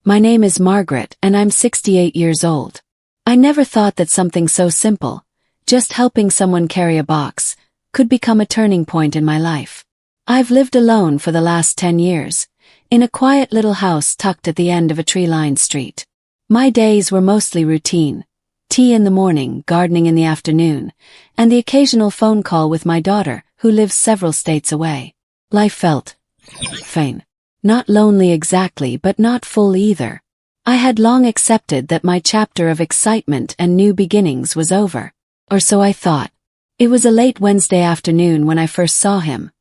My name is Margaret and I'm 68 years old. I never thought that something so simple, just helping someone carry a box, could become a turning point in my life. I've lived alone for the last 10 years, in a quiet little house tucked at the end of a tree-lined street. My days were mostly routine: tea in the morning, gardening in the afternoon, and the occasional phone call with my daughter, who lives several states away. Life felt fine. Not lonely exactly, but not full either. I had long accepted that my chapter of excitement and new beginnings was over. Or so I thought. It was a late Wednesday afternoon when I first saw him.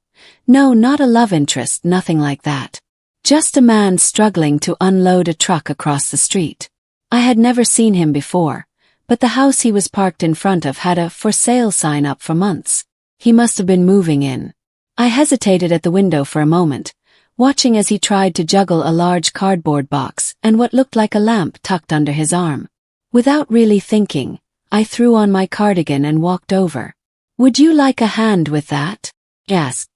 No, not a love interest, nothing like that. Just a man struggling to unload a truck across the street. I had never seen him before, but the house he was parked in front of had a "for sale" sign up for months. He must have been moving in. I hesitated at the window for a moment, watching as he tried to juggle a large cardboard box and what looked like a lamp tucked under his arm. Without really thinking, I threw on my cardigan and walked over. "Would you like a hand with that?" I asked.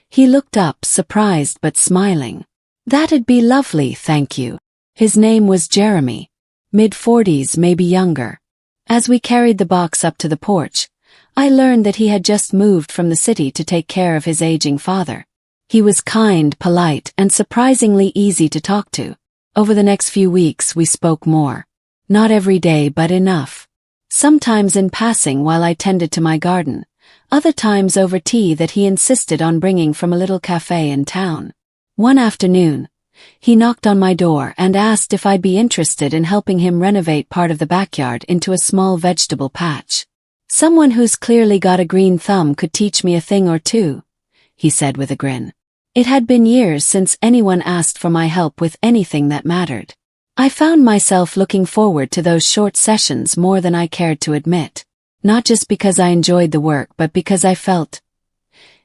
He looked up, surprised but smiling. "That'd be lovely, thank you." His name was Jeremy. Mid-40s, maybe younger. As we carried the box up to the porch, I learned that he had just moved from the city to take care of his aging father. He was kind, polite, and surprisingly easy to talk to. Over the next few weeks we spoke more. Not every day, but enough. Sometimes in passing while I tended to my garden, other times over tea that he insisted on bringing from a little cafe in town. One afternoon, he knocked on my door and asked if I'd be interested in helping him renovate part of the backyard into a small vegetable patch. "Someone who's clearly got a green thumb could teach me a thing or two," he said with a grin. It had been years since anyone asked for my help with anything that mattered. I found myself looking forward to those short sessions more than I cared to admit. Not just because I enjoyed the work, but because I felt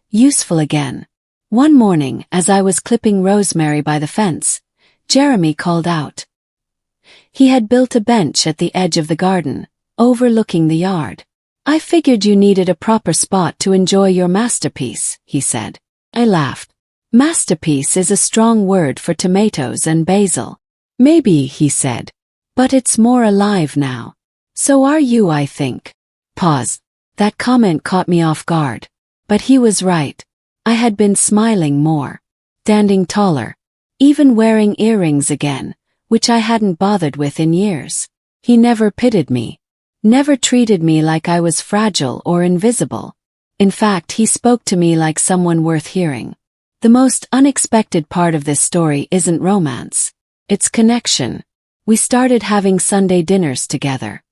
useful again. One morning, as I was clipping rosemary by the fence, Jeremy called out. He had built a bench at the edge of the garden, overlooking the yard. "I figured you needed a proper spot to enjoy your masterpiece," he said. I laughed. "Masterpiece is a strong word for tomatoes and basil." "Maybe," he said. "But it's more alive now. So are you, I think." Pause. That comment caught me off guard. But he was right. I had been smiling more, standing taller, even wearing earrings again, which I hadn't bothered with in years. He never pitied me. Never treated me like I was fragile or invisible. In fact, he spoke to me like someone worth hearing. The most unexpected part of this story isn't romance. It's connection. We started having Sunday dinners together.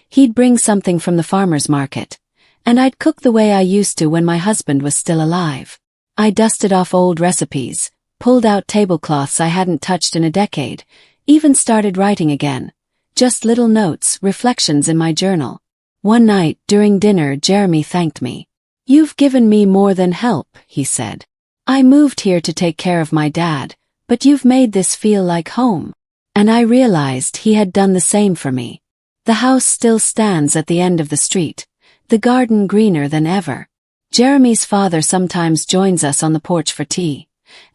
He'd bring something from the farmer's market, and I'd cook the way I used to when my husband was still alive. I dusted off old recipes, pulled out tablecloths I hadn't touched in a decade, even started writing again. Just little notes, reflections in my journal. One night, during dinner, Jeremy thanked me. "You've given me more than help," he said. "I moved here to take care of my dad, but you've made this feel like home." And I realized he had done the same for me. The house still stands at the end of the street, the garden greener than ever. Jeremy's father sometimes joins us on the porch for tea,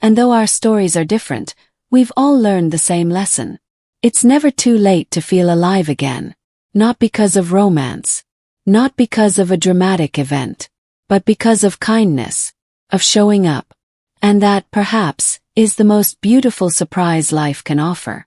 and though our stories are different, we've all learned the same lesson. It's never too late to feel alive again. Not because of romance. Not because of a dramatic event. But because of kindness. Of showing up. And that, perhaps, is the most beautiful surprise life can offer.